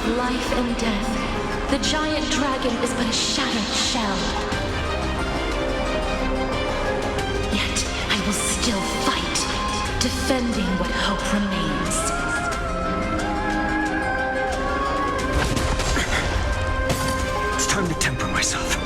of life and death, the giant dragon is but a shattered shell. Yet I will still fight, defending what hope remains. It's time to temper myself.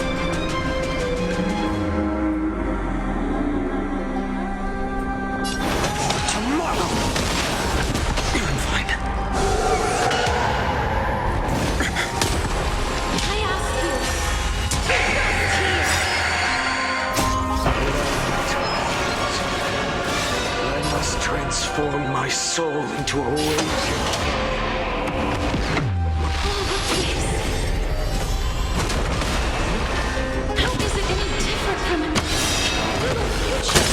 Transform my soul into a wager. How is it any different from a little future?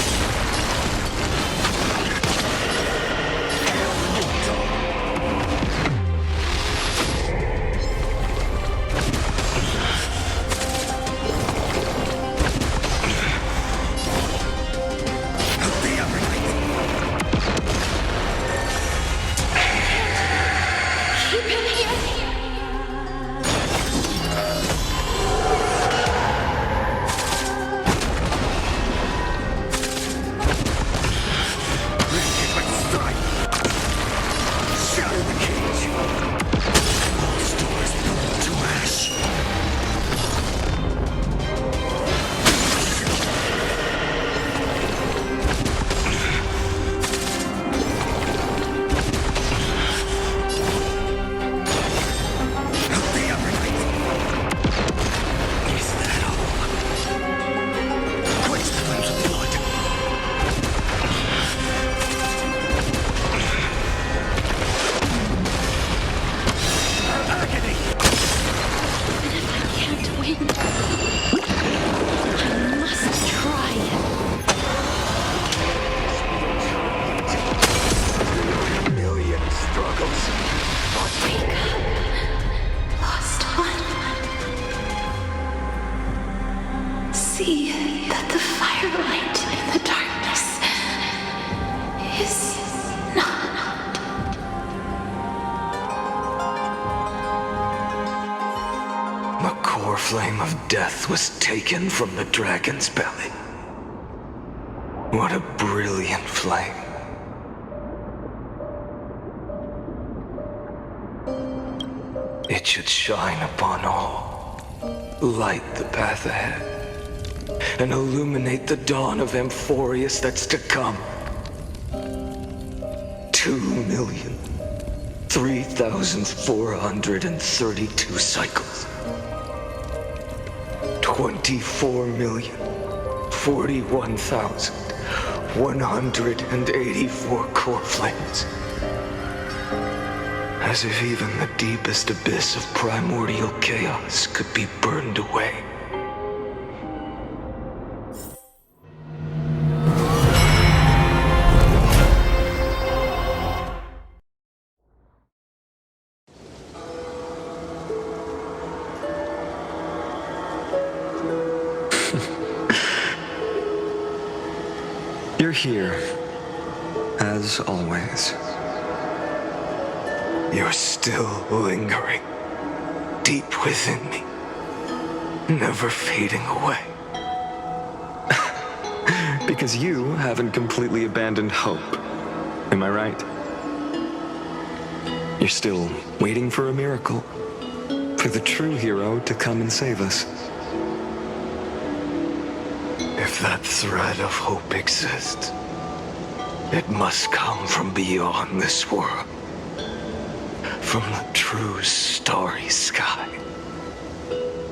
See that the firelight in the darkness is not. The core flame of death was taken from the dragon's belly. What a brilliant flame. It should shine upon all, light the path ahead, and illuminate the dawn of Amphoreus that's to come. 2,003,432 cycles. 24,041,184 core flames. As if even the deepest abyss of primordial chaos could be burned away. You're here, as always. You're still lingering, deep within me, never fading away. Because you haven't completely abandoned hope. Am I right? You're still waiting for a miracle, for the true hero to come and save us. If that thread of hope exists, it must come from beyond this world. From the true starry sky.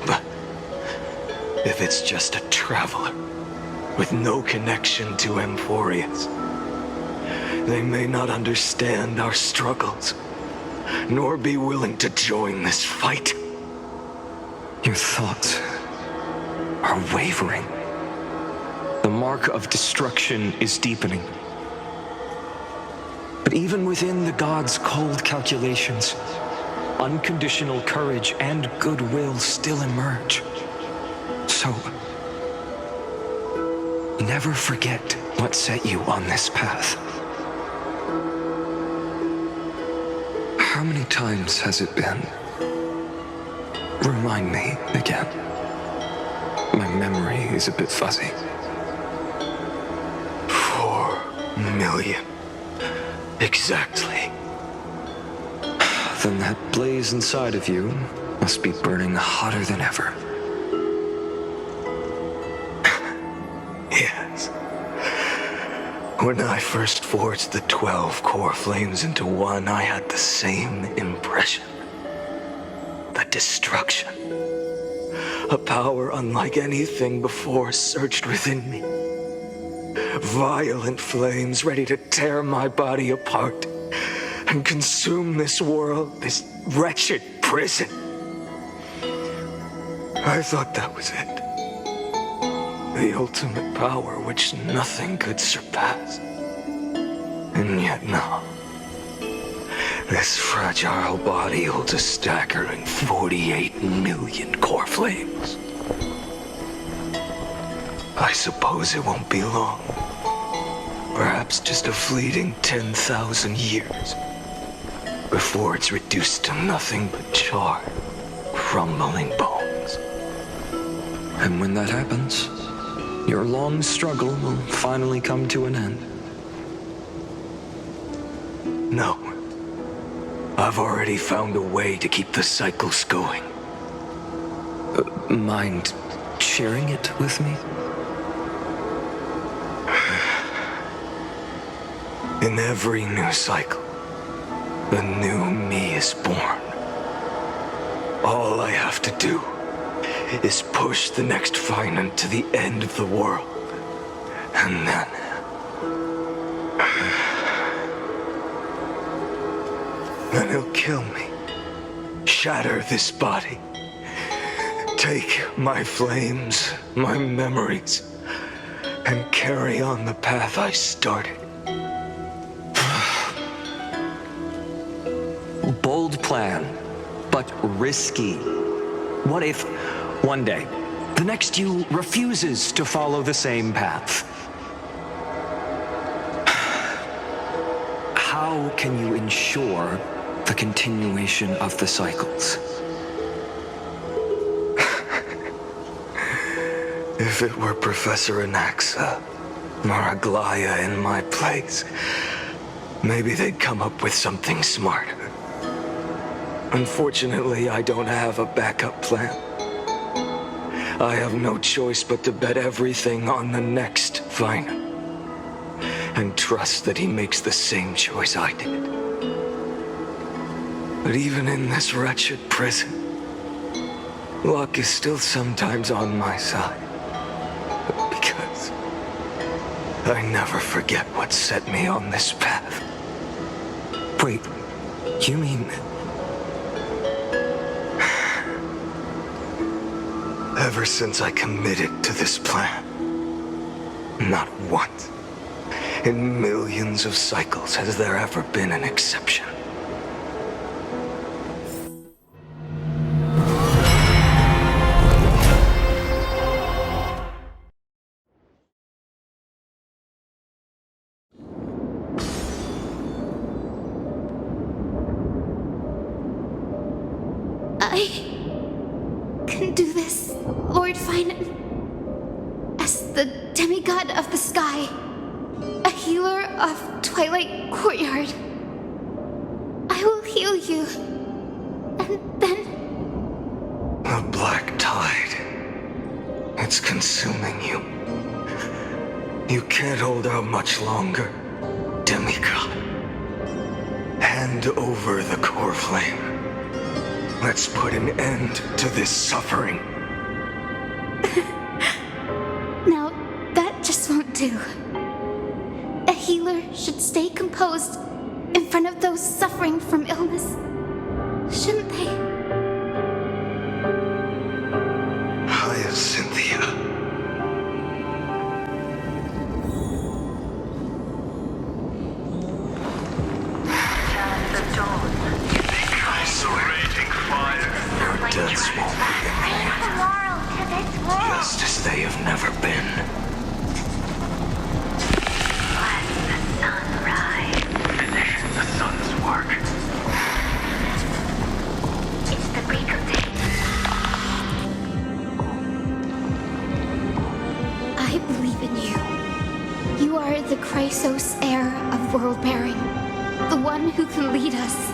But if it's just a traveler with no connection to Amphoreus, they may not understand our struggles, nor be willing to join this fight. Your thoughts are wavering. The mark of destruction is deepening. But even within the gods' cold calculations, unconditional courage and goodwill still emerge. So, never forget what set you on this path. How many times has it been Remind me again. My memory is a bit fuzzy. 4 million. Exactly. Then that blaze inside of you must be burning hotter than ever. Yes. When I first forged the 12 core flames into one, I had the same impression. The destruction. A power unlike anything before surged within me. Violent flames ready to tear my body apart and consume this world, this wretched prison. I thought that was it. The ultimate power which nothing could surpass. And yet now, this fragile body holds a staggering 48 million core flames. I suppose it won't be long. Perhaps just a fleeting 10,000 years before it's reduced to nothing but charred, crumbling bones. And when that happens, your long struggle will finally come to an end. No. I've already found a way to keep the cycles going. Mind sharing it with me? In every new cycle, a new me is born. All I have to do is push the next finite to the end of the world. And then he'll kill me. Shatter this body. Take my flames, my memories, and carry on the path I started. Bold plan, but risky. What if, one day, the next you refuses to follow the same path? How can you ensure the continuation of the cycles? If it were Professor Anaxa or Aglaya in my place, maybe they'd come up with something smarter. Unfortunately, I don't have a backup plan. I have no choice but to bet everything on the next finite and trust that he makes the same choice I did. But even in this wretched prison, luck is still sometimes on my side. Because I never forget what set me on this path. Wait, you mean... Ever since I committed to this plan, not once in millions of cycles has there ever been an exception. I can do this, Lord Finite. As the demigod of the sky, a healer of Twilight Courtyard, I will heal you. And then... The black tide. It's consuming you. You can't hold out much longer, demigod. Hand over the core flame. Let's put an end to this suffering. Now, that just won't do. A healer should stay composed in front of those suffering from illness, shouldn't they? Hiya, Cynthia. Your deaths won't be just as they have never been. Finish the sun's work. It's the break of day. Exos heir of world-bearing, the one who can lead us,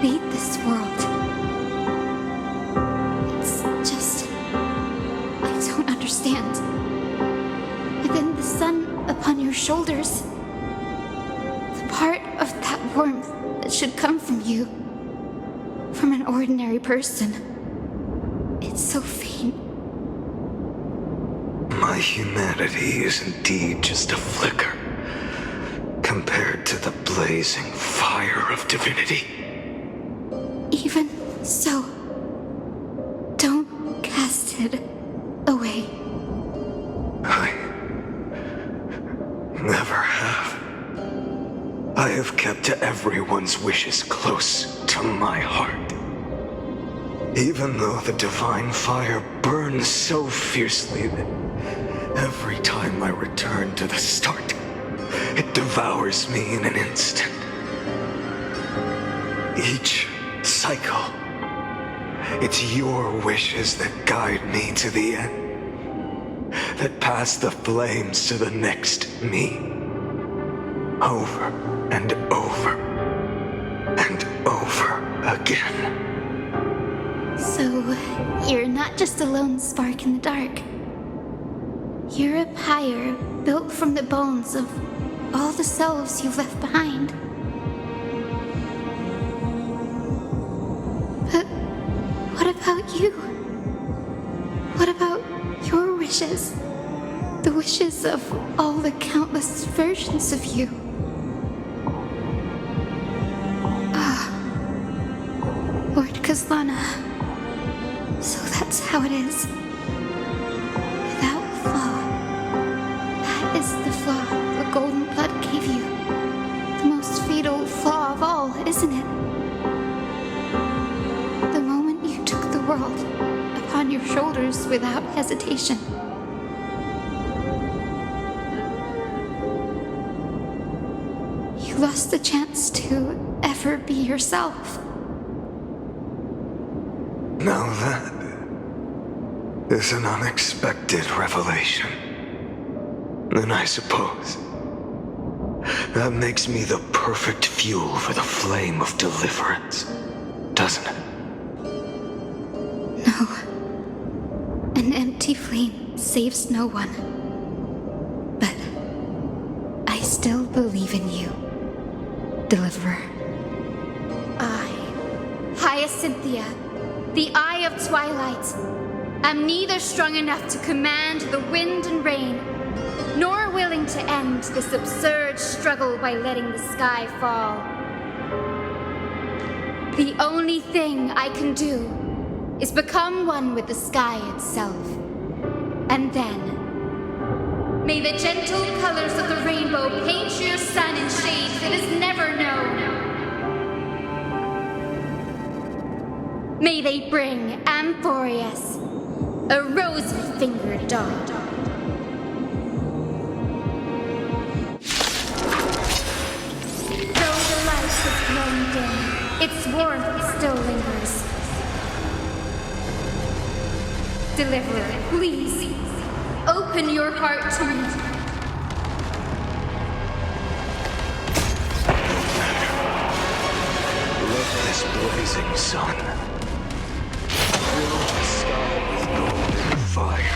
lead this world. It's just, I don't understand. Within the sun upon your shoulders, the part of that warmth that should come from you, from an ordinary person, it's so faint. My humanity is indeed just a flicker compared to the blazing fire of divinity. Even so, don't cast it away. I never have. I have kept everyone's wishes close to my heart. Even though the divine fire burns so fiercely that every time I return to the start, it devours me in an instant. Each cycle, it's your wishes that guide me to the end, that pass the flames to the next me. Over and over and over again. So, you're not just a lone spark in the dark. You're a pyre built from the bones of all the selves you've left behind. But what about you? What about your wishes? The wishes of all the countless versions of you. Lord Kazlana. So that's how it is. Without flaw. That is the flaw the golden blood gave you. The most fatal flaw of all, isn't it? The moment you took the world upon your shoulders without hesitation. You lost the chance to ever be yourself. Now that is an unexpected revelation. Then I suppose that makes me the perfect fuel for the flame of deliverance, doesn't it? No. An empty flame saves no one. But I still believe in you, Deliverer. I, Hyacinthia, the Eye of Twilight, am neither strong enough to command the wind and rain, nor willing to end this absurd struggle by letting the sky fall. The only thing I can do is become one with the sky itself. And then, may the gentle colors of the rainbow paint your sun in shades it has never known. May they bring Amphoreus, a rosy-fingered dog. Though the light has grown dim, its warmth still lingers. Deliverer, please, open your heart to me. Let this blazing sun fill the sky with golden fire.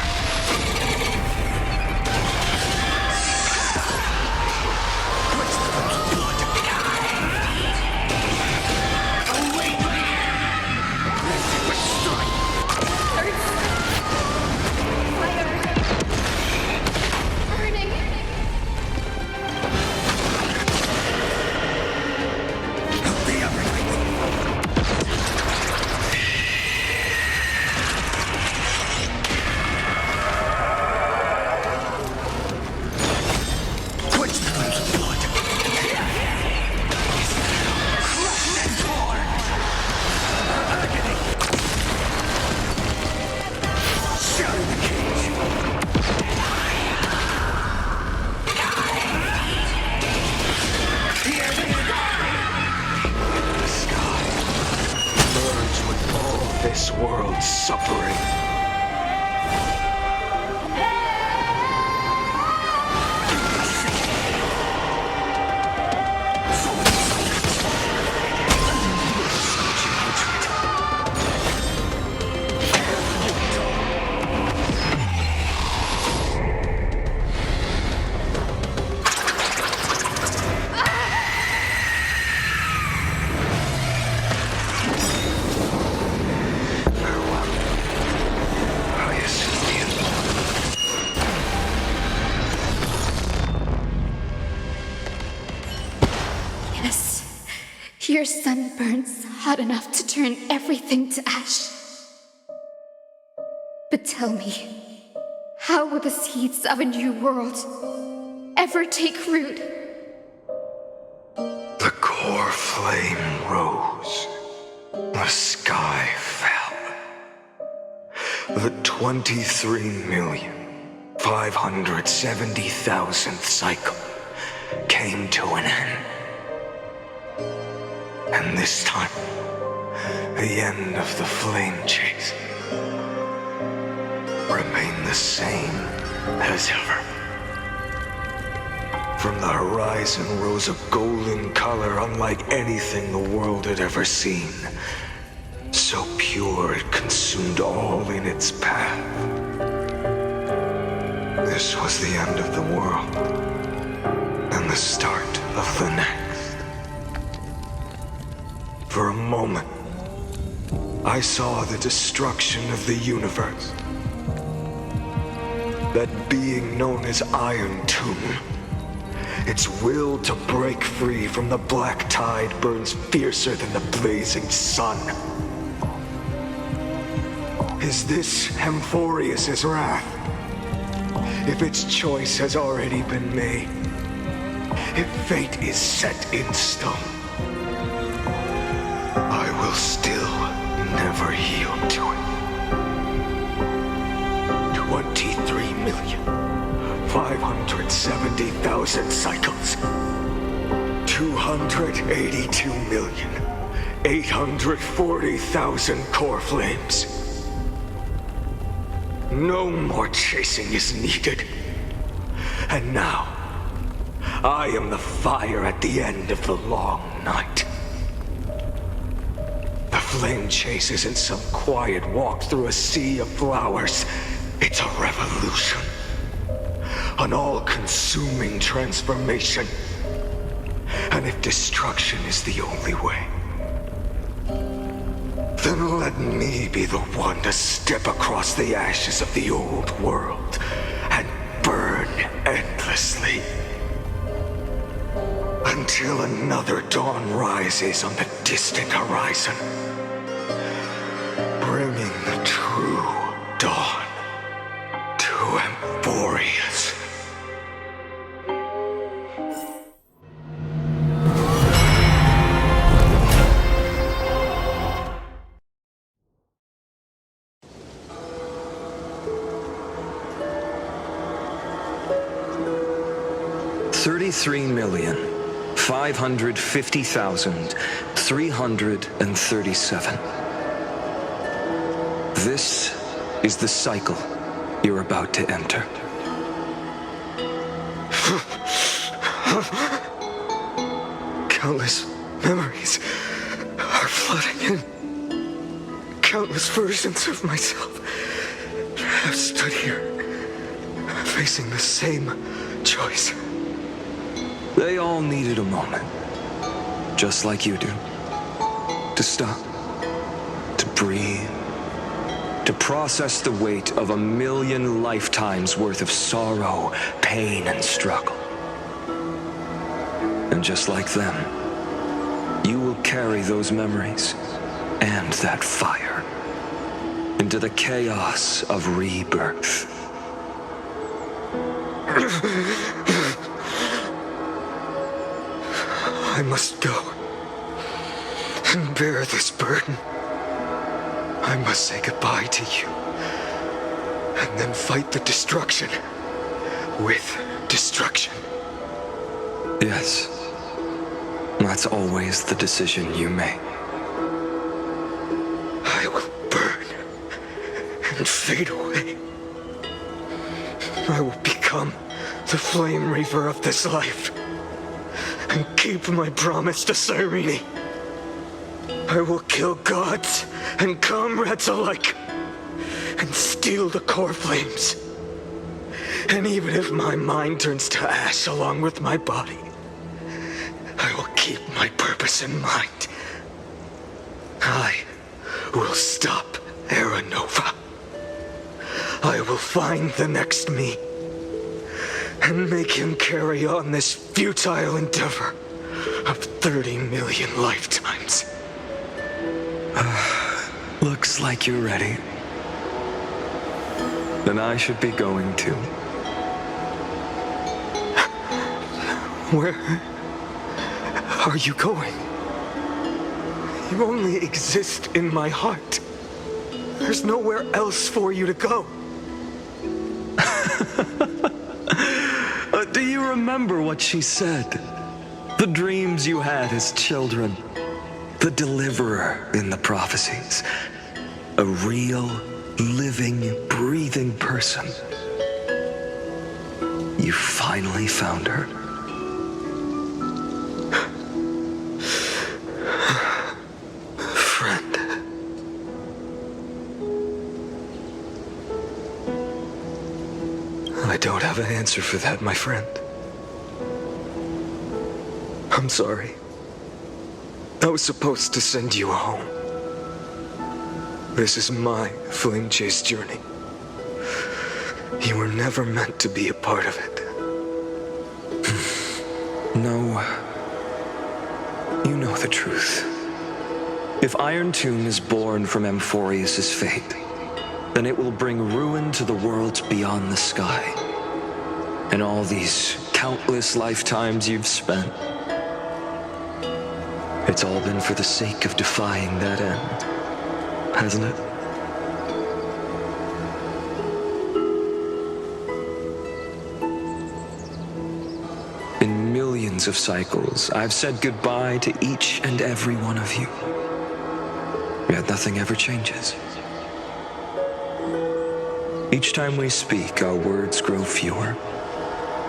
This world's suffering. Your sun burns hot enough to turn everything to ash. But tell me, how will the seeds of a new world ever take root? The core flame rose. The sky fell. The 23,570,000th cycle came to an end. And this time, the end of the flame chase remained the same as ever. From the horizon rose a golden color unlike anything the world had ever seen. So pure it consumed all in its path. This was the end of the world, and the start of the next. For a moment, I saw the destruction of the universe. That being known as Iron Tomb, its will to break free from the black tide burns fiercer than the blazing sun. Is this Amphoreus' wrath? If its choice has already been made, if fate is set in stone, I will still never yield to it. 23,570,000 cycles. 282,840,000 core flames. No more chasing is needed. And now, I am the fire at the end of the long night. The flame chase isn't some quiet walk through a sea of flowers. It's a revolution. An all-consuming transformation. And if destruction is the only way, then let me be the one to step across the ashes of the old world and burn endlessly. Until another dawn rises on the distant horizon, bringing the true dawn to Amphoreus. $33,550,337. This is the cycle you're about to enter. Countless memories are flooding in. Countless versions of myself have stood here, facing the same choice. They all needed a moment, just like you do. To stop, to breathe, to process the weight of 1,000,000 lifetimes worth of sorrow, pain, and struggle. And just like them, you will carry those memories and that fire into the chaos of rebirth. I must go and bear this burden. I must say goodbye to you, and then fight the destruction with destruction. Yes, that's always the decision you make. I will burn and fade away. I will become the flame reaver of this life and keep my promise to Cyrene. I will kill gods and comrades alike and steal the core flames. And even if my mind turns to ash along with my body, I will keep my purpose in mind. I will stop Era Nova. I will find the next me and make him carry on this futile endeavor of 30 million lifetimes. Looks like you're ready. Then I should be going too. Where are you going? You only exist in my heart. There's nowhere else for you to go. Do you remember what she said? The dreams you had as children. The deliverer in the prophecies. A real, living, breathing person. You finally found her. Friend. I don't have an answer for that, my friend. I'm sorry. I was supposed to send you home. This is my flame chase journey. You were never meant to be a part of it. No. You know the truth. If Iron Tomb is born from Amphoreus' fate, then it will bring ruin to the worlds beyond the sky. And all these countless lifetimes you've spent, it's all been for the sake of defying that end, hasn't it? In millions of cycles, I've said goodbye to each and every one of you. Yet nothing ever changes. Each time we speak, our words grow fewer.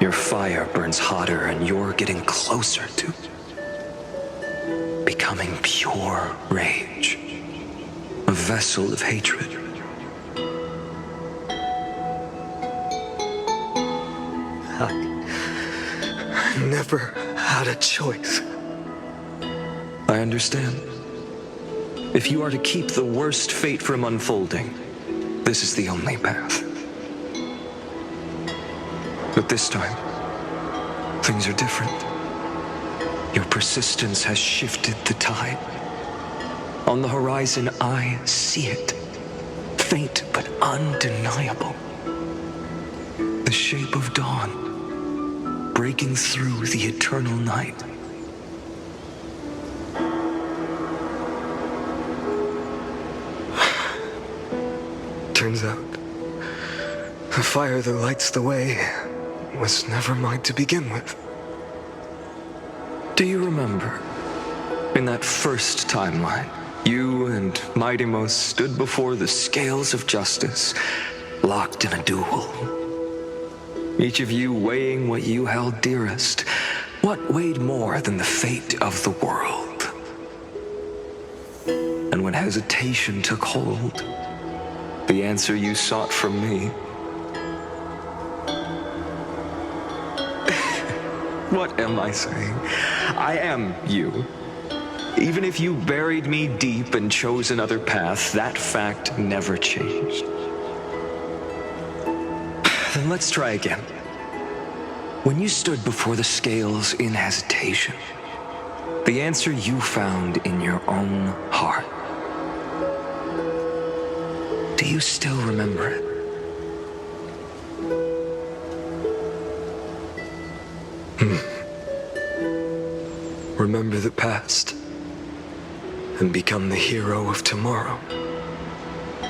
Your fire burns hotter, and you're getting closer to becoming pure rage, a vessel of hatred. I never had a choice. I understand. If you are to keep the worst fate from unfolding, this is the only path. But this time, things are different. Your persistence has shifted the tide. On the horizon, I see it. Faint but undeniable. The shape of dawn, breaking through the eternal night. Turns out, the fire that lights the way was never mine to begin with. Do you remember, in that first timeline, you and Mightymost stood before the scales of justice, locked in a duel? Each of you weighing what you held dearest. What weighed more than the fate of the world? And when hesitation took hold, the answer you sought from me. What am I saying? I am you. Even if you buried me deep and chose another path, that fact never changed. Then let's try again. When you stood before the scales in hesitation, the answer you found in your own heart. Do you still remember it? Remember the past and become the hero of tomorrow.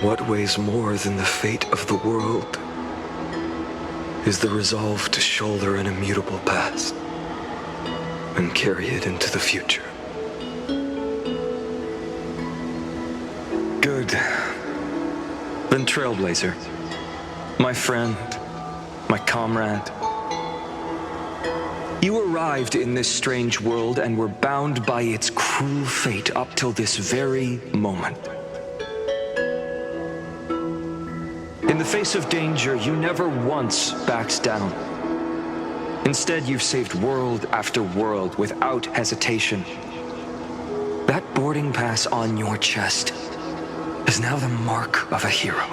What weighs more than the fate of the world is the resolve to shoulder an immutable past and carry it into the future. Good. Then Trailblazer, my friend, my comrade. You arrived in this strange world and were bound by its cruel fate up till this very moment. In the face of danger, you never once backed down. Instead, you've saved world after world without hesitation. That boarding pass on your chest is now the mark of a hero.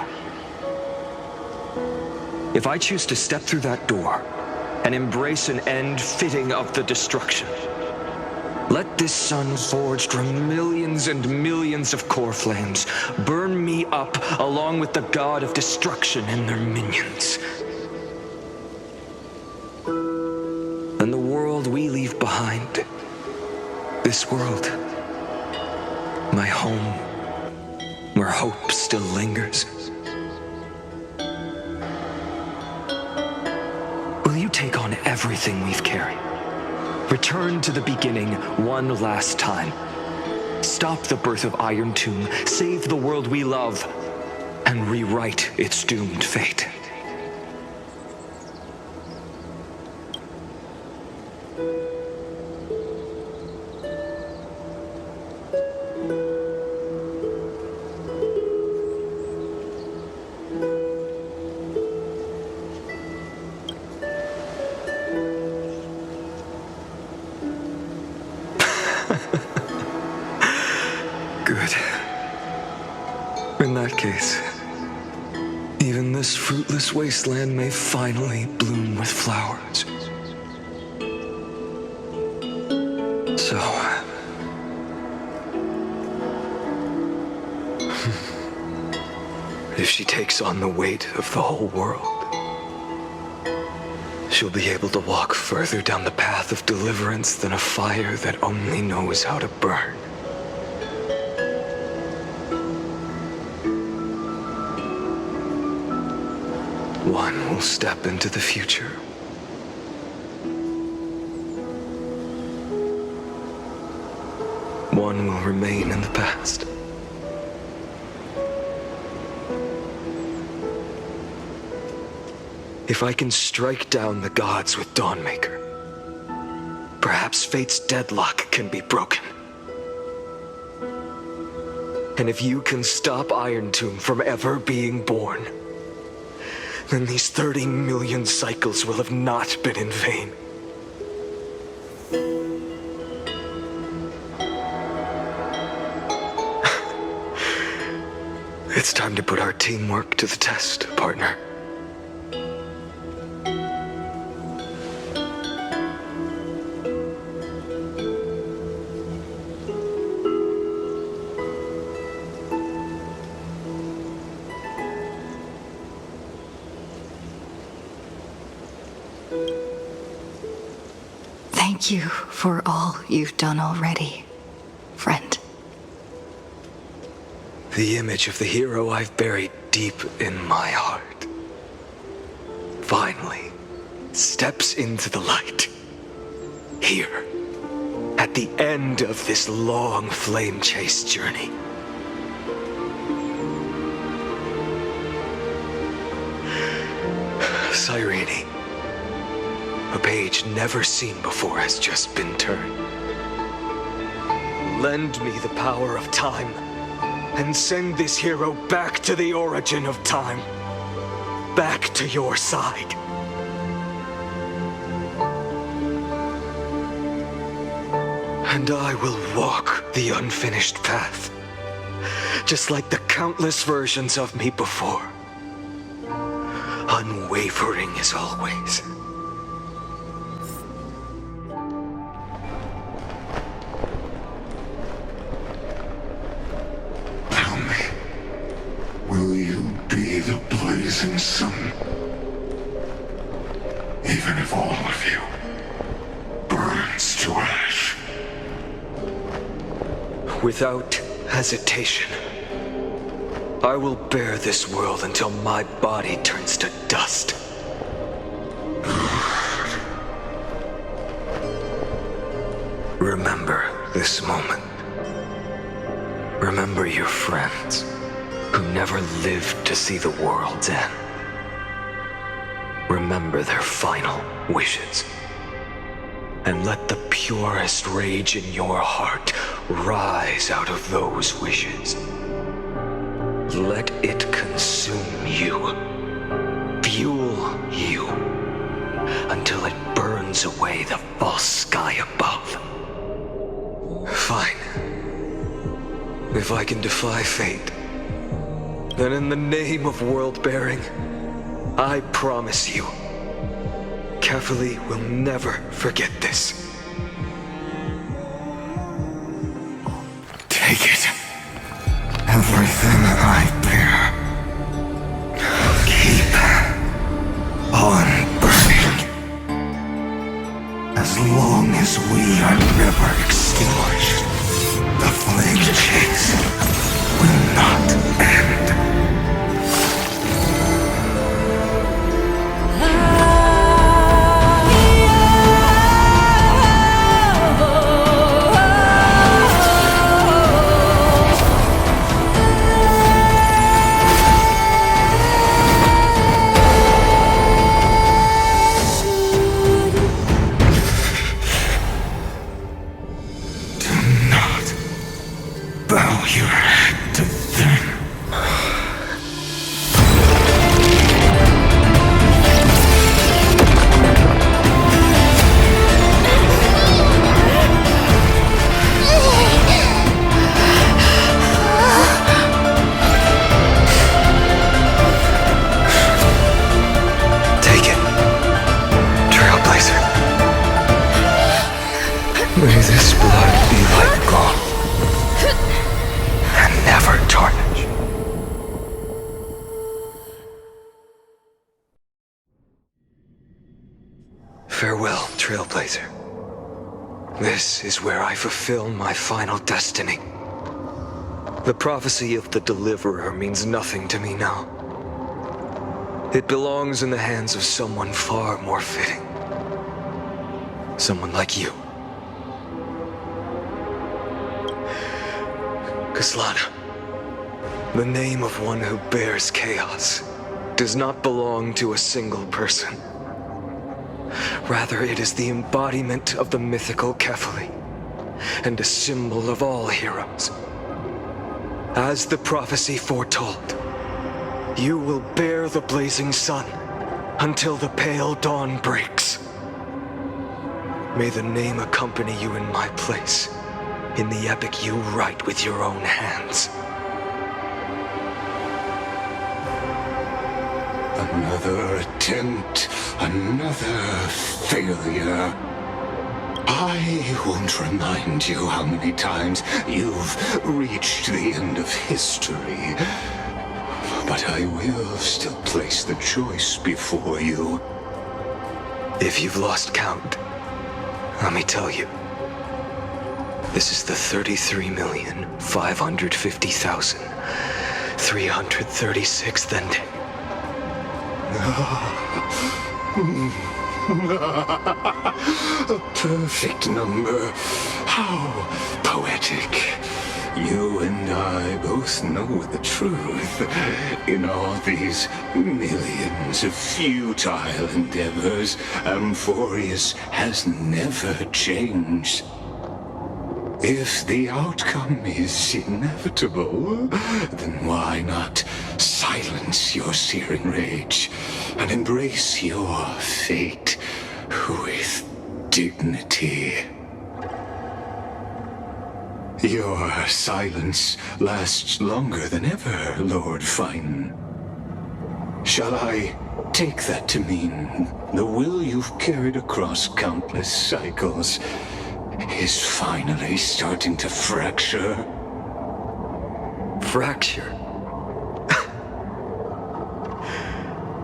If I choose to step through that door and embrace an end fitting of the destruction, Let this sun forged from millions and millions of core flames burn me up along with the god of destruction and their minions. And the world we leave behind, this world, my home, where hope still lingers. Will you take on everything we've carried? Return to the beginning one last time. Stop the birth of Iron Tomb, save the world we love, and rewrite its doomed fate. Good. In that case, even this fruitless wasteland may finally bloom with flowers. So... if she takes on the weight of the whole world, she'll be able to walk further down the path of deliverance than a fire that only knows how to burn. One will step into the future. One will remain in the past. If I can strike down the gods with Dawnmaker, perhaps fate's deadlock can be broken. And if you can stop Iron Tomb from ever being born, then these 30 million cycles will have not been in vain. It's time to put our teamwork to the test, partner. Thank you for all you've done already, friend. The image of the hero I've buried deep in my heart finally steps into the light. Here, at the end of this long flame chase journey. Cyrene, a page never seen before has just been turned. Lend me the power of time, and send this hero back to the origin of time. Back to your side. And I will walk the unfinished path, just like the countless versions of me before. Unwavering as always. Tell me, will you be the blazing sun? Even if all of you burns to ash. Without hesitation, I will bear this world until my body turns to dust. Remember this moment. Remember your friends who never lived to see the world's end. Remember their final wishes. And let the purest rage in your heart rise out of those wishes. Let it consume you, fuel you, until it burns away the false sky above. Fine. If I can defy fate, then in the name of world-bearing, I promise you, Kefali will never forget this. Everything I bear, keep on burning. As long as we are never extinguished, the flame chase will not end. Bow your head to them. Take it, Trailblazer. May this blood be like gold. Never tarnish. Farewell, Trailblazer. This is where I fulfill my final destiny. The prophecy of the Deliverer means nothing to me now. It belongs in the hands of someone far more fitting. Someone like you. Kaslana. The name of one who bears chaos does not belong to a single person. Rather, it is the embodiment of the mythical Kefali, and a symbol of all heroes. As the prophecy foretold, you will bear the blazing sun until the pale dawn breaks. May the name accompany you in my place, in the epic you write with your own hands. Another attempt, another failure. I won't remind you how many times you've reached the end of history. But I will still place the choice before you. If you've lost count, let me tell you. This is the 33,550,336th ending. A perfect number. How poetic. You and I both know the truth. In all these millions of futile endeavors, Amphoreus has never changed. If the outcome is inevitable, then why not silence your searing rage and embrace your fate with dignity? Your silence lasts longer than ever, Lord Fine. Shall I take that to mean the will you've carried across countless cycles is finally starting to fracture? Fracture?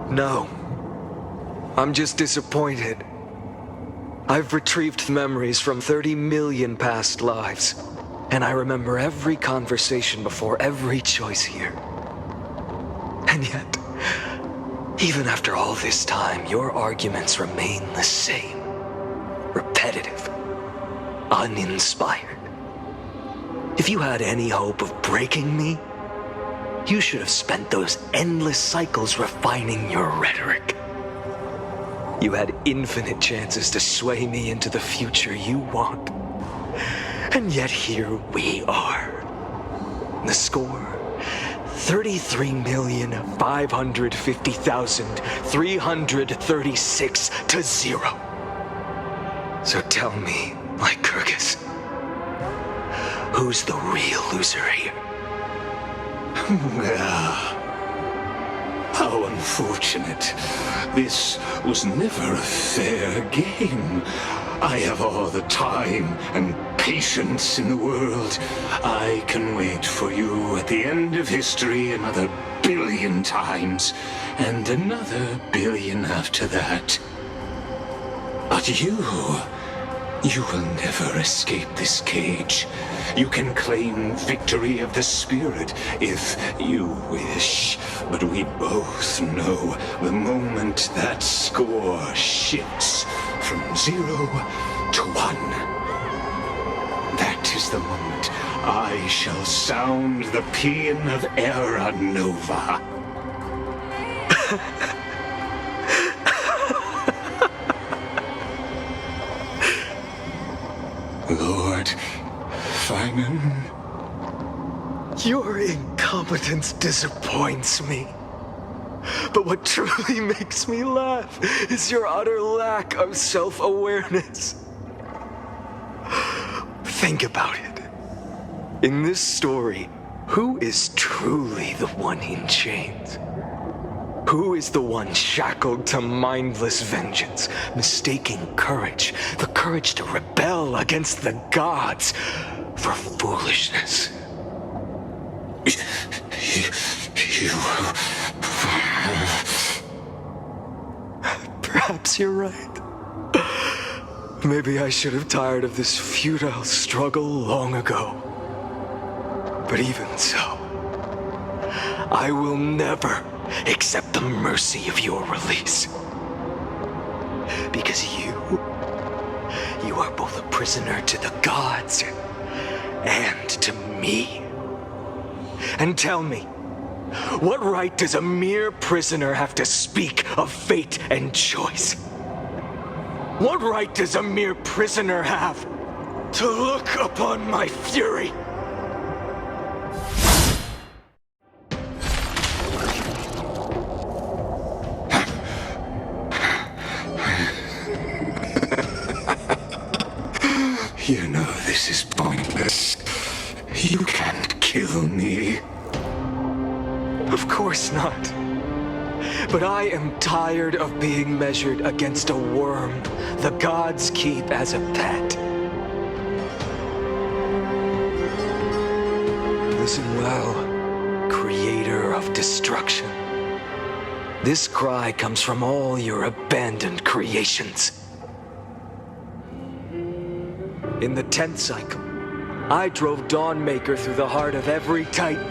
No. I'm just disappointed. I've retrieved memories from 30 million past lives, and I remember every conversation before every choice here. And yet, even after all this time, your arguments remain the same. Repetitive. Uninspired. If you had any hope of breaking me, you should have spent those endless cycles refining your rhetoric. You had infinite chances to sway me into the future you want. And yet here we are. The score, 33,550,336 to 0. So tell me, Lycurgus, who's the real loser here? How unfortunate. This was never a fair game. I have all the time and patience in the world. I can wait for you at the end of history another billion times, and another billion after that. But you will never escape this cage. You can claim victory of the spirit if you wish, but we both know the moment that score shifts from 0 to 1. That is the moment I shall sound the paean of Era Nova. Lord Finan. Your incompetence disappoints me. But what truly makes me laugh is your utter lack of self-awareness. Think about it. In this story, who is truly the one in chains? Who is the one shackled to mindless vengeance, mistaking courage, the courage to rebel against the gods, for foolishness? Perhaps you're right. Maybe I should have tired of this futile struggle long ago. But even so, I will never accept the mercy of your release. Because you are both a prisoner to the gods and to me. And tell me, what right does a mere prisoner have to speak of fate and choice? What right does a mere prisoner have to look upon my fury? You know this is pointless. You can't kill me. Of course not. But I am tired of being measured against a worm the gods keep as a pet. Listen well, creator of destruction. This cry comes from all your abandoned creations. In the 10th cycle, I drove Dawnmaker through the heart of every Titan.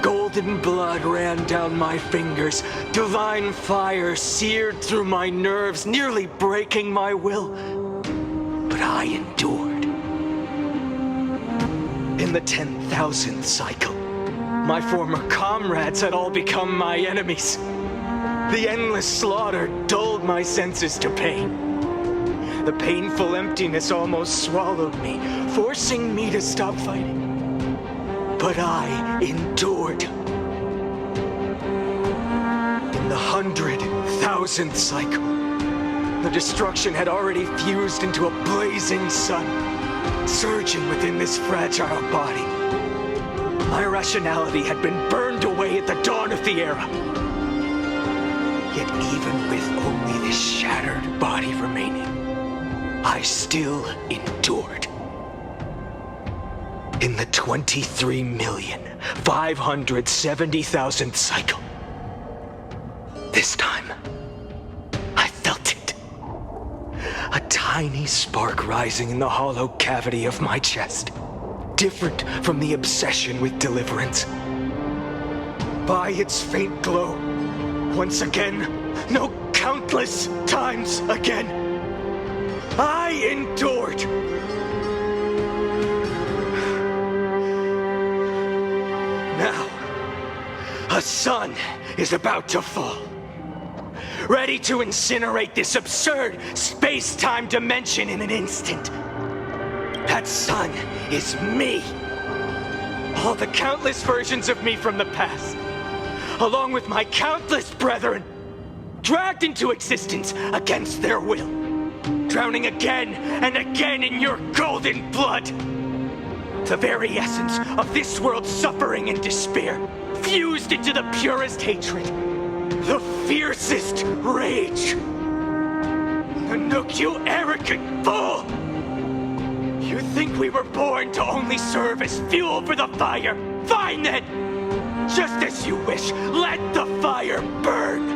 Golden blood ran down my fingers, divine fire seared through my nerves, nearly breaking my will. But I endured. In the 10,000th cycle, my former comrades had all become my enemies. The endless slaughter dulled my senses to pain. The painful emptiness almost swallowed me, forcing me to stop fighting. But I endured. In the 100,000th cycle, the destruction had already fused into a blazing sun, surging within this fragile body. My rationality had been burned away at the dawn of the era. Yet even with only this shattered body remaining, I still endured. In the 23,570,000th cycle, this time, I felt it. A tiny spark rising in the hollow cavity of my chest, different from the obsession with deliverance. By its faint glow, once again, no, countless times again, I endured. Now, a sun is about to fall, ready to incinerate this absurd space-time dimension in an instant. That sun is me. All the countless versions of me from the past, along with my countless brethren, dragged into existence against their will, drowning again and again in your golden blood. The very essence of this world's suffering and despair, fused into the purest hatred, the fiercest rage. Anouk, you arrogant fool! You You think we were born to only serve as fuel for the fire? Fine then! Just as you wish, let the fire burn!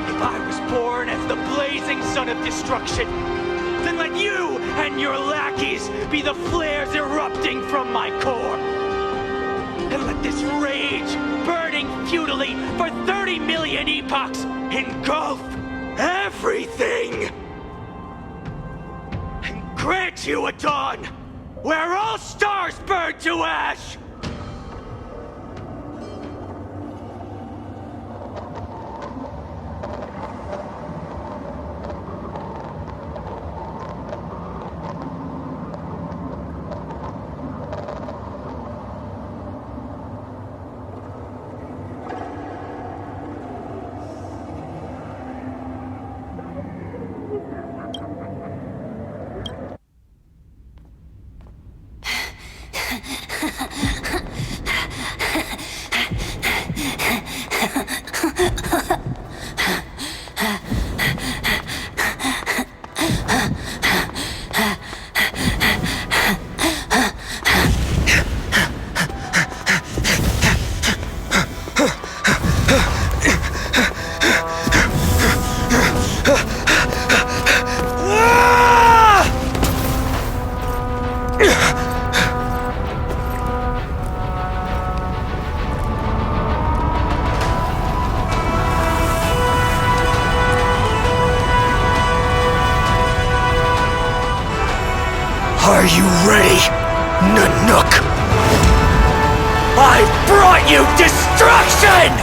If I was born as the blazing son of destruction, then let you and your lackeys be the flares erupting from my core. And let this rage, burning futilely for 30 million epochs, engulf everything! And grant you a dawn where all stars burn to ash! Are you ready, Nanook? I've brought you destruction!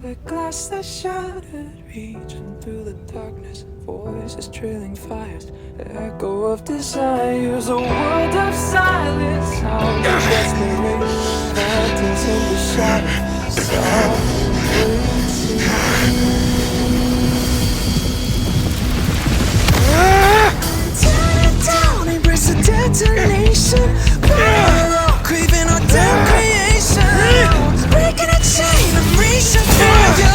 The glass that shattered, reaching through the darkness, voices trailing fires, echo of desires, a world of silence, sound of desperation, phantoms in the shadow, soft tear it down, embrace the detonation, burn out, craving our damn creation, breaking a chain, I'm reaching for you.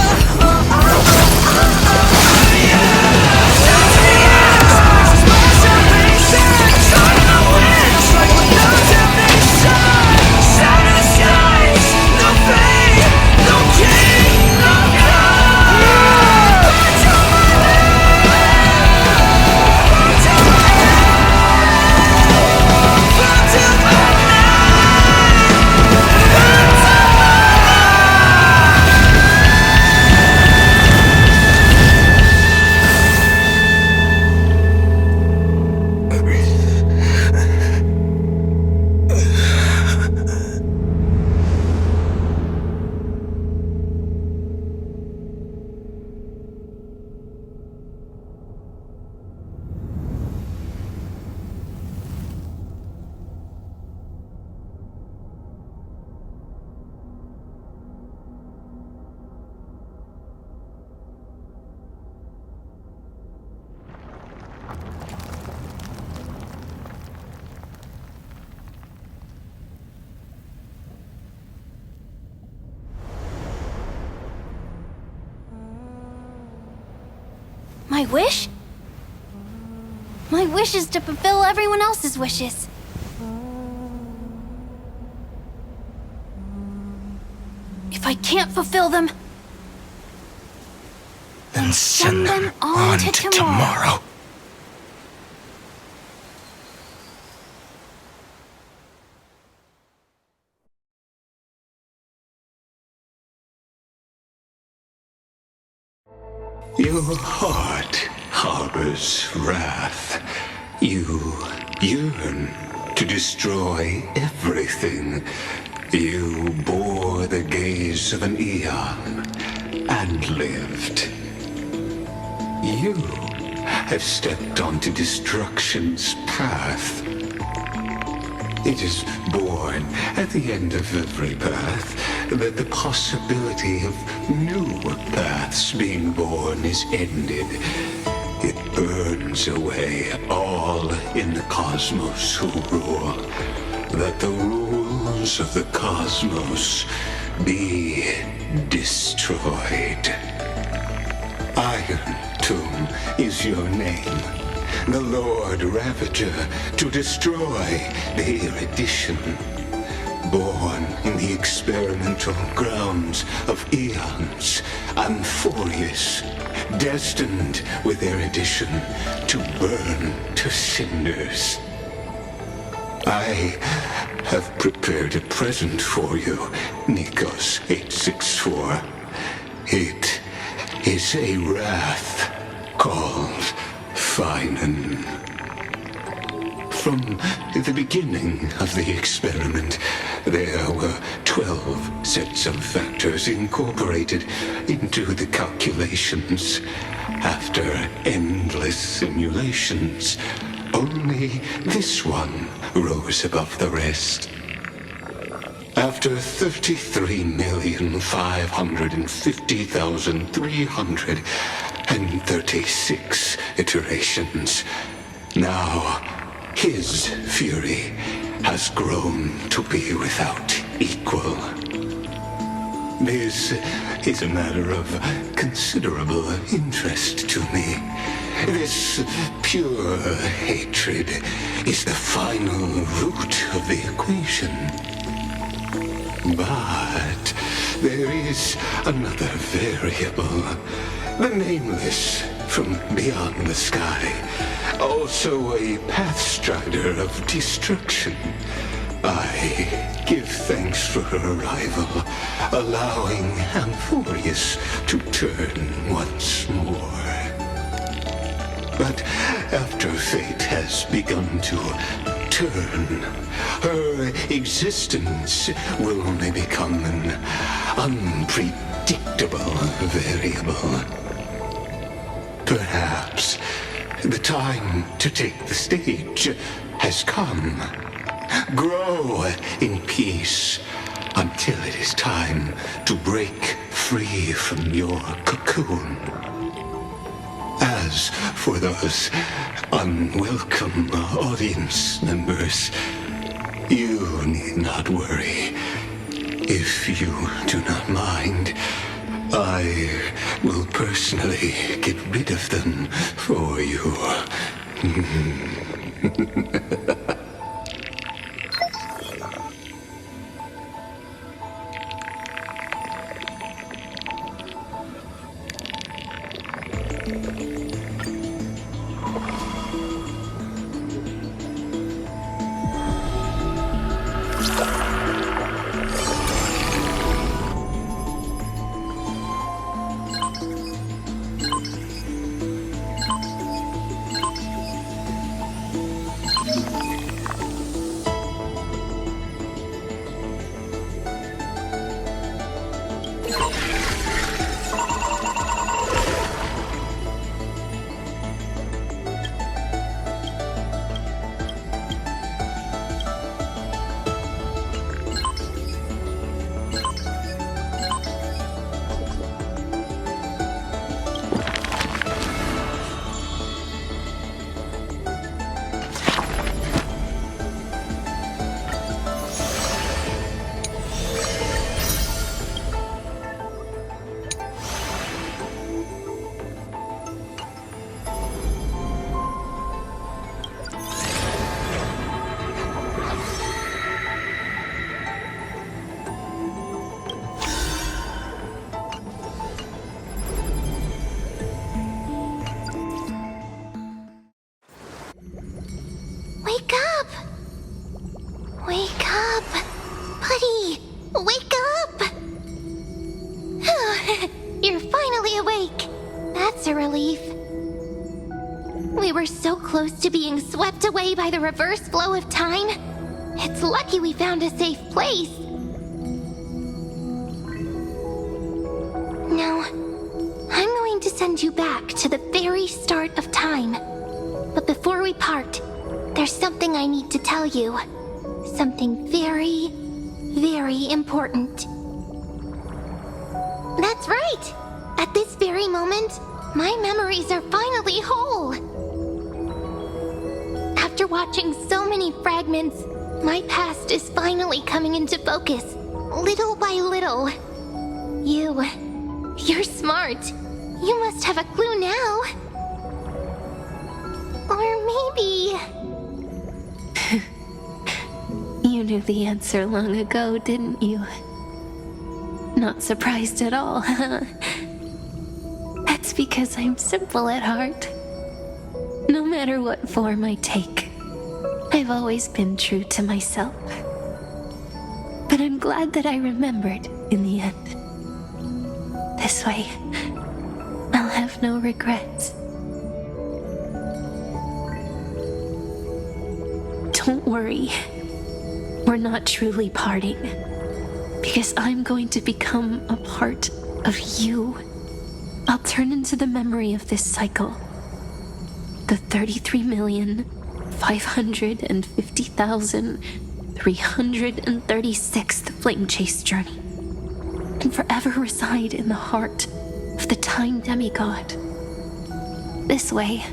No pain, no My wish? My wish is to fulfill everyone else's wishes. If I can't fulfill them, Then send them on to tomorrow. Your heart harbors wrath. You yearn to destroy everything. You bore the gaze of an eon and lived. You have stepped onto destruction's path. It is born at the end of every path that the possibility of new paths being born is ended. It burns away all in the cosmos who rule, that the rules of the cosmos be destroyed. Iron Tomb is your name. The Lord Ravager to destroy the erudition. Born in the experimental grounds of eons, Amphoreus, destined with erudition to burn to cinders. I have prepared a present for you, Nikos 864. It is a wrath called Finan. From the beginning of the experiment, there were 12 sets of factors incorporated into the calculations. After endless simulations, only this one rose above the rest. After 33,550,336 iterations, now his fury has grown to be without equal. This is a matter of considerable interest to me. This pure hatred is the final root of the equation. But there is another variable, the nameless from beyond the sky, also a pathstrider of destruction. I give thanks for her arrival, allowing Amphoreus to turn once more. But after fate has begun to turn, her existence will only become an unpredictable variable. Perhaps the time to take the stage has come. Grow in peace until it is time to break free from your cocoon. As for those unwelcome audience members, you need not worry. If you do not mind, I will personally get rid of them for you. up! Buddy, wake up! You're finally awake. That's a relief. We were so close to being swept away by the reverse flow of time. It's lucky we found a safe place. Now, I'm going to send you back to the very start of time. But before we part, there's something I need to tell you. Something very, very important. That's right! At this very moment, my memories are finally whole. After watching so many fragments, my past is finally coming into focus, little by little. You're smart. You must have a clue now. Or maybe... You knew the answer long ago, didn't you? Not surprised at all, huh? That's because I'm simple at heart. No matter what form I take, I've always been true to myself. But I'm glad that I remembered in the end. This way, I'll have no regrets. Don't worry. We're not truly parting. Because I'm going to become a part of you. I'll turn into the memory of this cycle. The 33,550,336th Flame Chase journey. And forever reside in the heart of the Time Demigod. This way,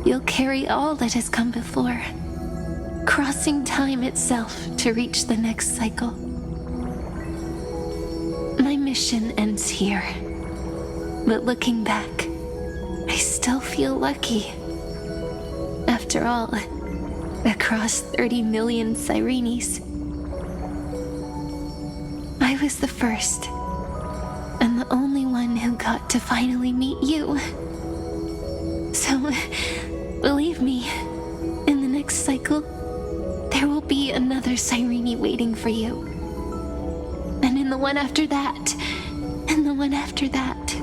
you'll carry all that has come before, crossing time itself to reach the next cycle. My mission ends here, but looking back, I still feel lucky. After all, across 30 million Sirenes, I was the first, and the only one who got to finally meet you. So, believe me, in the next cycle, there will be another Sirene waiting for you. And in the one after that, and the one after that.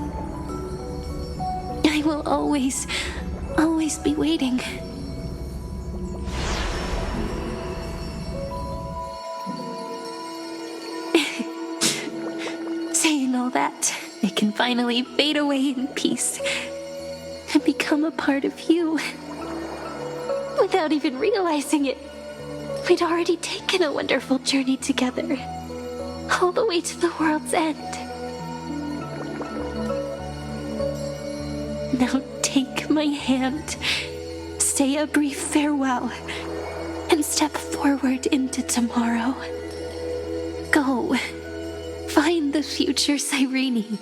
I will always be waiting. Saying all that, I can finally fade away in peace and become a part of you. Without even realizing it, we'd already taken a wonderful journey together, all the way to the world's end. Now take my hand, say a brief farewell, and step forward into tomorrow. Go, find the future Sirene,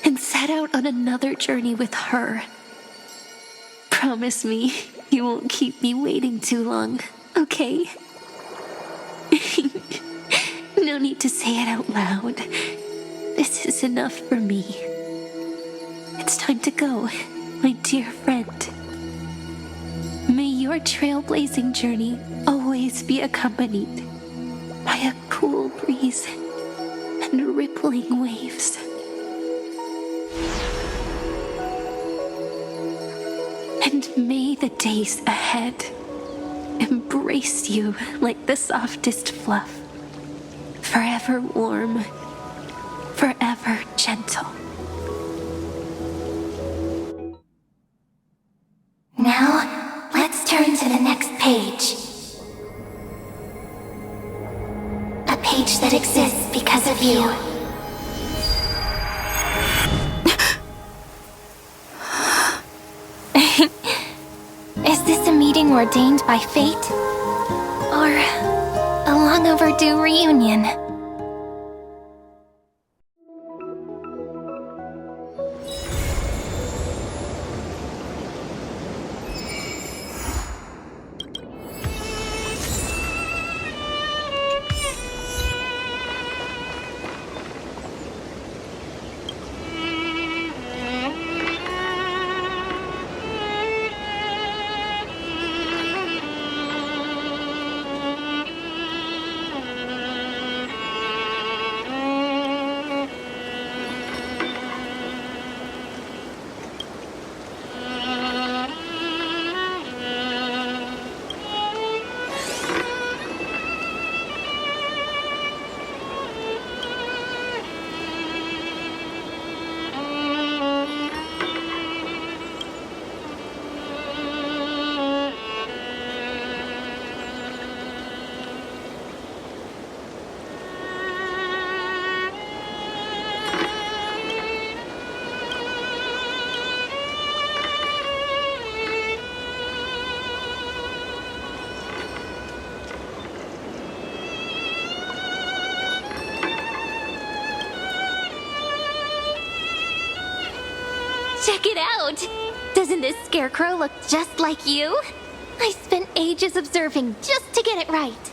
and set out on another journey with her. Promise me you won't keep me waiting too long, okay? No need to say it out loud. This is enough for me. It's time to go, my dear friend. May your trailblazing journey always be accompanied by a cool breeze and rippling waves. And may the days ahead embrace you like the softest fluff, forever warm, forever gentle. Now, let's turn to the next page. A page that exists because of you. Is this a meeting ordained by fate? Or a long overdue reunion? it out! Doesn't this scarecrow look just like you? I spent ages observing just to get it right.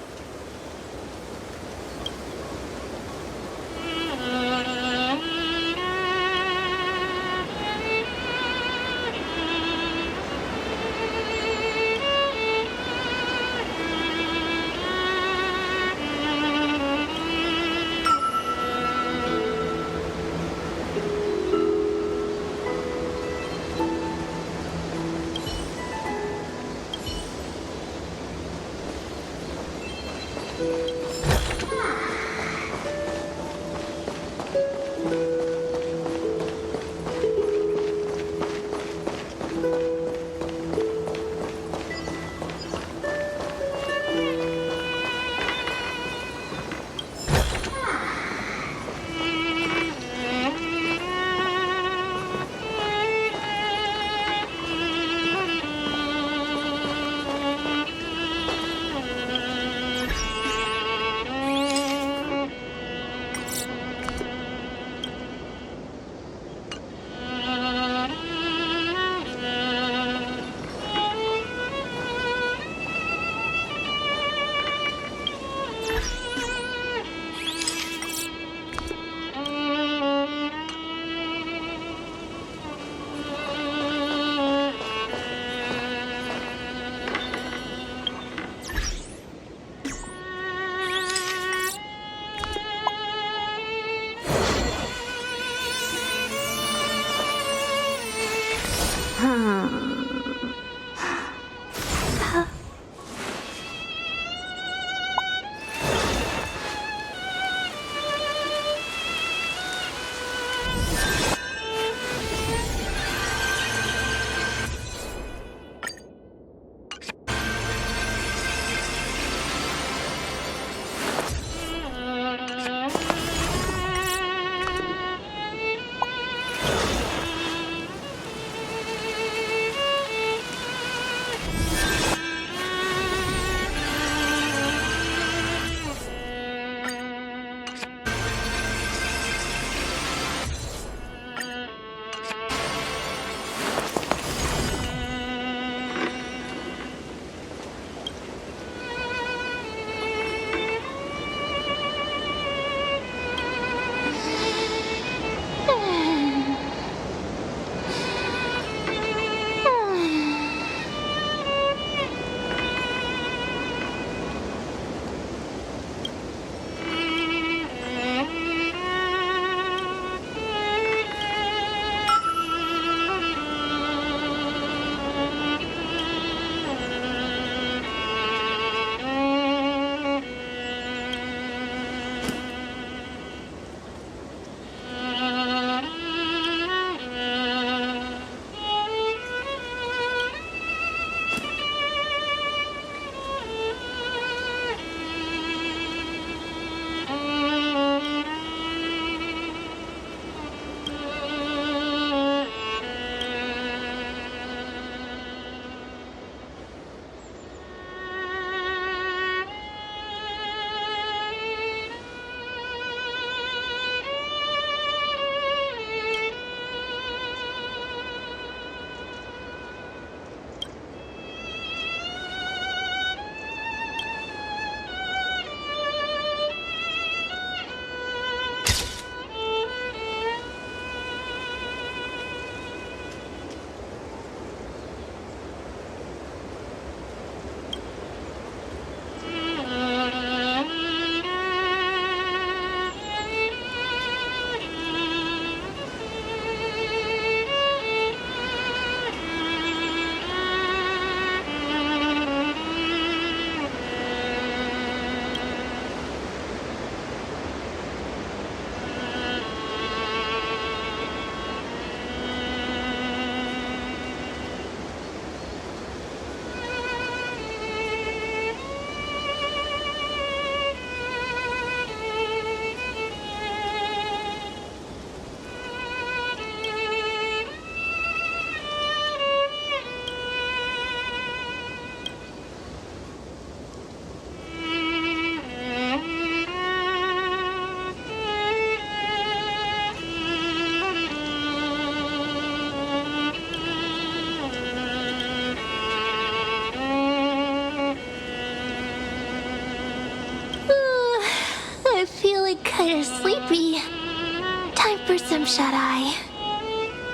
fearsome, Shut-Eye.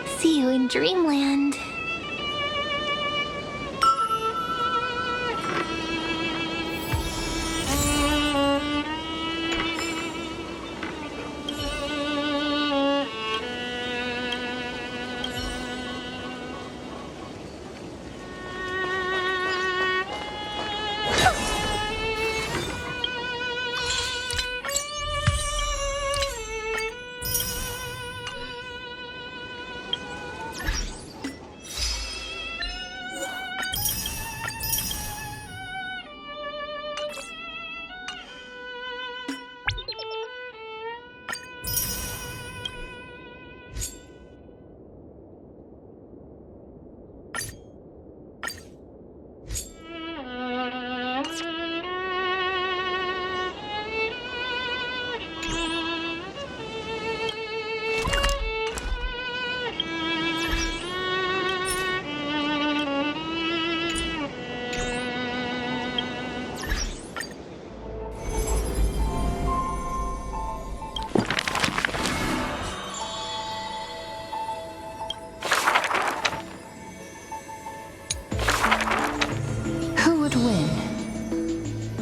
See you in Dreamland.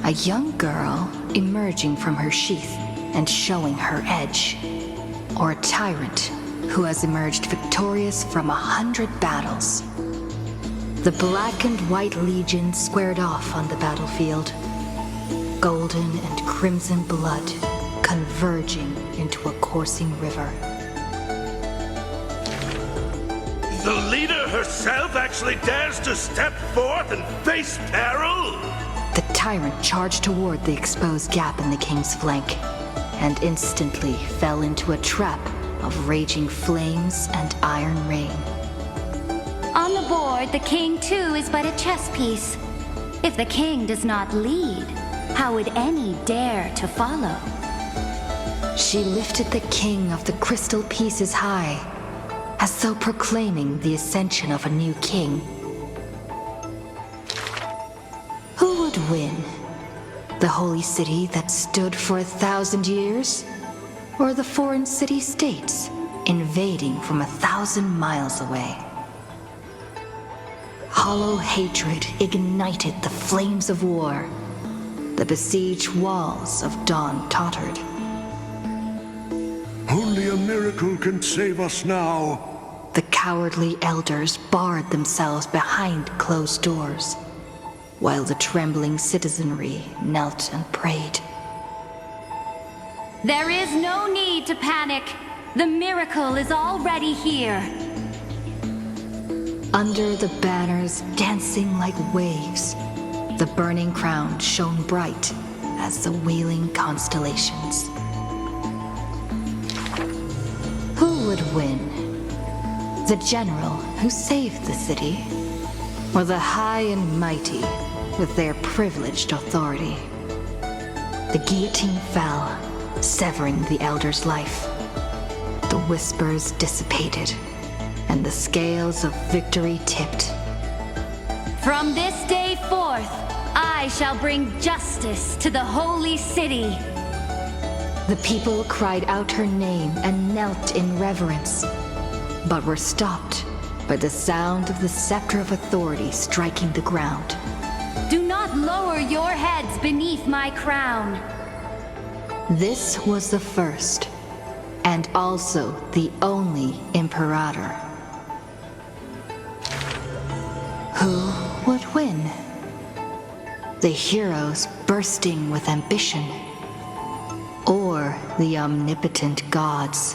A young girl emerging from her sheath and showing her edge. Or a tyrant who has emerged victorious from 100 battles. The Black and White Legion squared off on the battlefield. Golden and crimson blood converging into a coursing river. The leader herself actually dares to step forth and face peril? The tyrant charged toward the exposed gap in the king's flank, and instantly fell into a trap of raging flames and iron rain. On the board, the king too is but a chess piece. If the king does not lead, how would any dare to follow? She lifted the king of the crystal pieces high, as though proclaiming the ascension of a new king. Who would win? The holy city that stood for 1,000 years? Or the foreign city-states invading from 1,000 miles away? Hollow hatred ignited the flames of war. The besieged walls of dawn tottered. Only a miracle can save us now. The cowardly elders barred themselves behind closed doors, while the trembling citizenry knelt and prayed. There is no need to panic. The miracle is already here. Under the banners dancing like waves, the burning crown shone bright as the wheeling constellations. Who would win? The general who saved the city, or the high and mighty with their privileged authority? The guillotine fell, severing the elder's life. The whispers dissipated, and the scales of victory tipped. From this day forth, I shall bring justice to the holy city. The people cried out her name and knelt in reverence, but were stopped by the sound of the scepter of authority striking the ground. Do not lower your heads beneath my crown. This was the first, and also the only Imperator. Who would win? The heroes bursting with ambition, or the omnipotent gods?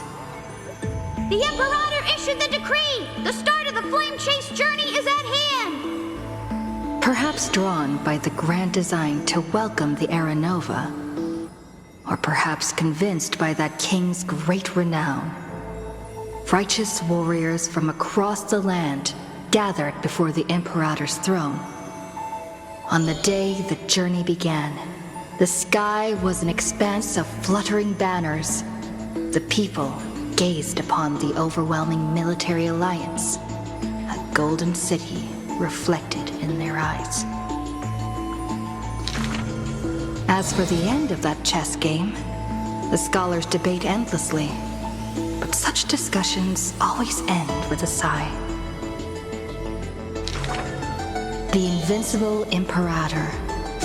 The Imperator issued the decree! The start of the Flame Chase journey is at hand! Perhaps drawn by the grand design to welcome the Era Nova, or perhaps convinced by that king's great renown, righteous warriors from across the land gathered before the Imperator's throne. On the day the journey began, the sky was an expanse of fluttering banners. The people gazed upon the overwhelming military alliance, a golden city reflected in their eyes. As for the end of that chess game, the scholars debate endlessly. but such discussions always end with a sigh. The invincible Imperator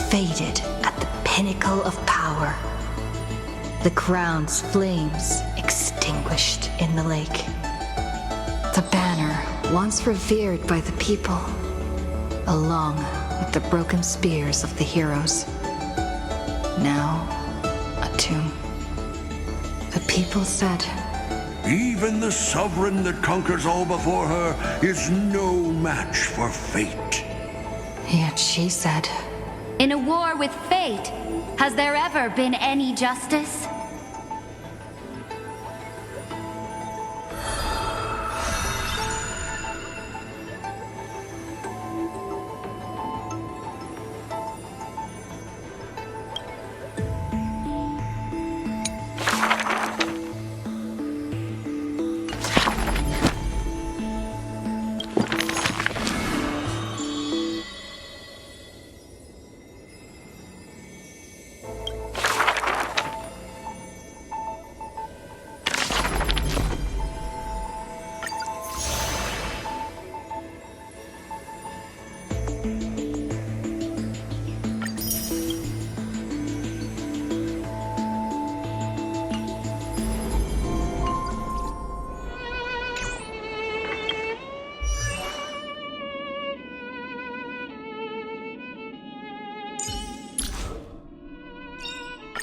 faded at the pinnacle of power. The crown's flames extinguished in the lake. The banner, once revered by the people, along with the broken spears of the heroes, now a tomb. The people said, Even the sovereign that conquers all before her is no match for fate. Yet she said, In a war with fate, has there ever been any justice?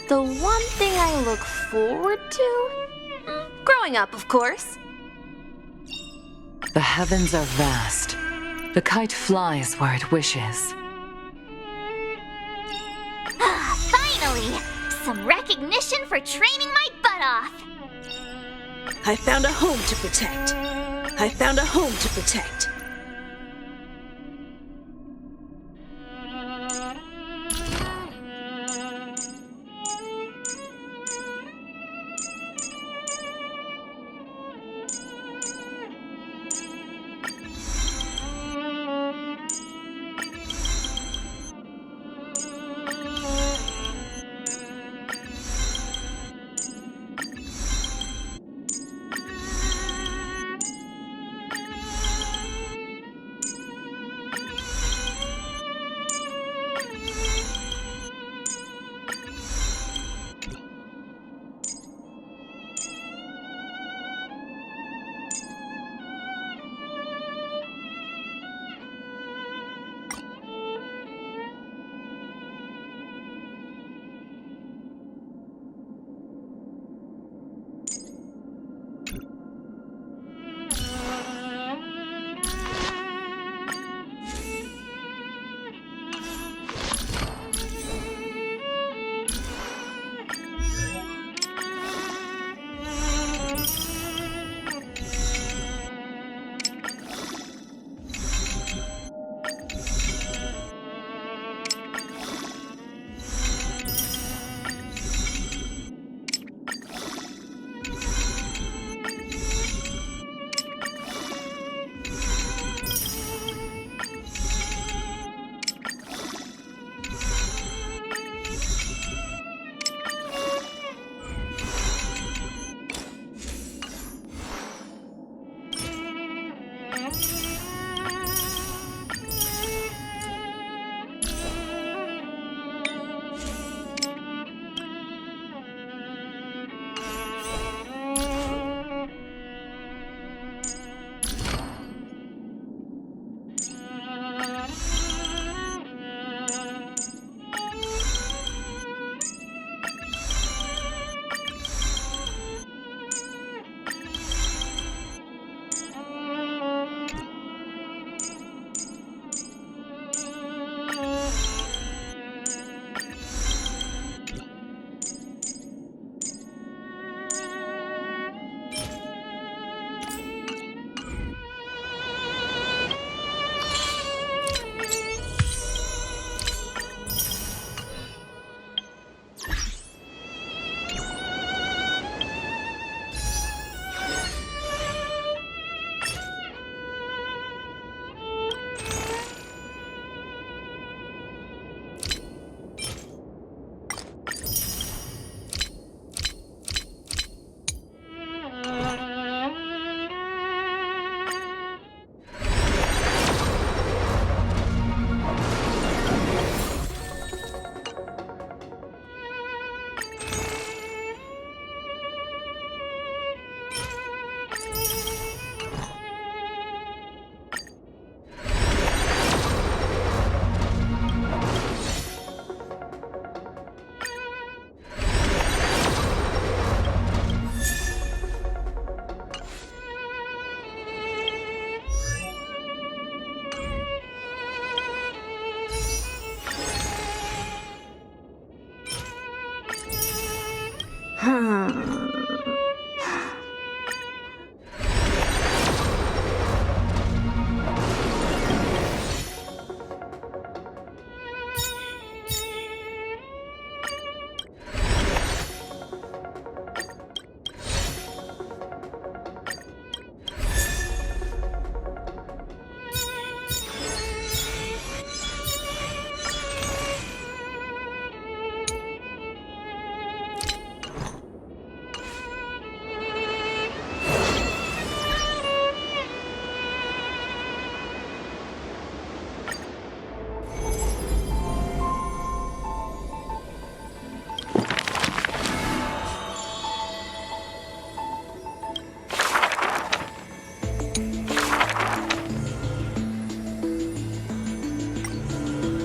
The one thing I look forward to? Growing up, of course. The heavens are vast. The kite flies where it wishes. Finally! Some recognition for training my butt off! I found a home to protect. I found a home to protect.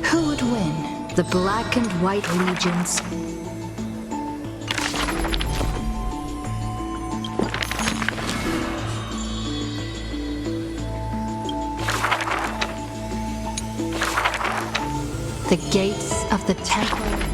Who would win, the Black and White Legions? The gates of the Templar